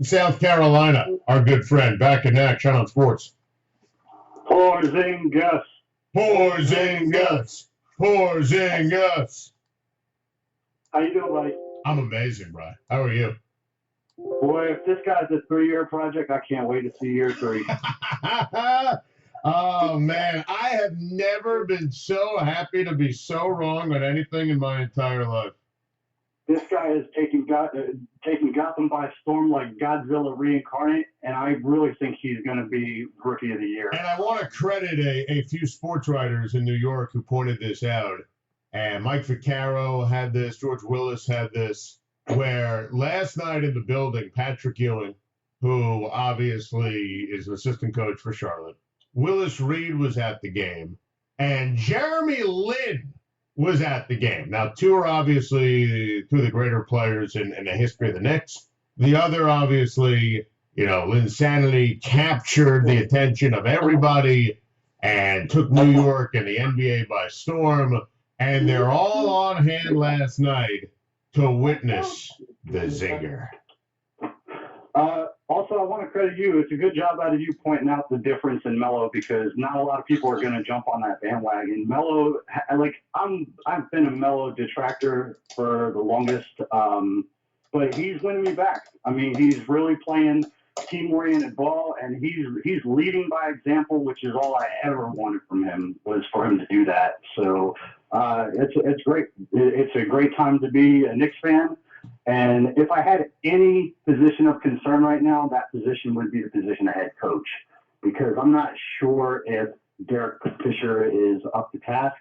South Carolina, our good friend, back in action on sports. Porzingis. Porzingis. Porzingis. How you doing, buddy? I'm amazing, bro. How are you? Boy, if this guy's a 3-year project, I can't wait to see year 3. Oh, man. I have never been so happy to be so wrong on anything in my entire life. This guy is taking Gotham by storm like Godzilla reincarnate, and I really think he's going to be Rookie of the Year. And I want to credit a few sports writers in New York who pointed this out. And Mike Vaccaro had this, George Willis had this, where last night in the building, Patrick Ewing, who obviously is an assistant coach for Charlotte, Willis Reed was at the game, and Jeremy Lin was at the game. Now, two are obviously two of the greater players in the history of the Knicks. The other, obviously, Linsanity captured the attention of everybody and took New York and the NBA by storm. And they're all on hand last night to witness the zinger. Also, I want to credit you. It's a good job out of you pointing out the difference in Melo, because not a lot of people are going to jump on that bandwagon. Melo, I've been a Melo detractor for the longest, but he's winning me back. I mean, he's really playing team-oriented ball, and he's leading by example, which is all I ever wanted from him, was for him to do that. So it's great. It's a great time to be a Knicks fan. And if I had any position of concern right now, that position would be the position of head coach, because I'm not sure if Derek Fisher is up to task.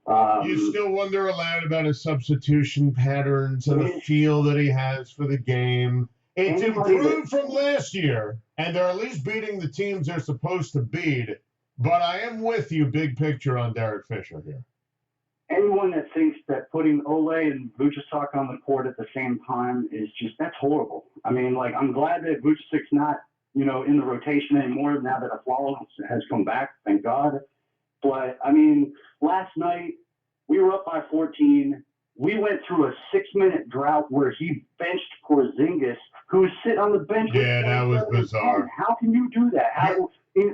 You still wonder aloud about his substitution patterns and the feel that he has for the game. It's improved from last year, and they're at least beating the teams they're supposed to beat. But I am with you, big picture, on Derek Fisher here. Anyone that thinks that putting Ole and Vucevic on the court at the same time is that's horrible. I mean, I'm glad that Vucevic's not, in the rotation anymore now that Aflalo has come back, thank God. But, I mean, last night we were up by 14. We went through a 6-minute drought where he benched Porzingis, who was sitting on the bench. Yeah, that was bizarre. How can you do that?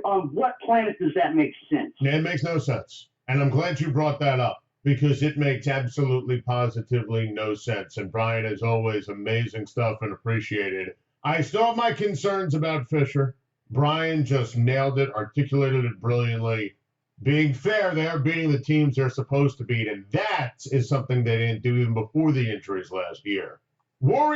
On what planet does that make sense? Yeah, it makes no sense. And I'm glad you brought that up, because it makes absolutely, positively no sense. And Brian, as always, amazing stuff and appreciated. I still have my concerns about Fisher. Brian just nailed it, articulated it brilliantly. Being fair, they are beating the teams they're supposed to beat, and that is something they didn't do even before the injuries last year. Warriors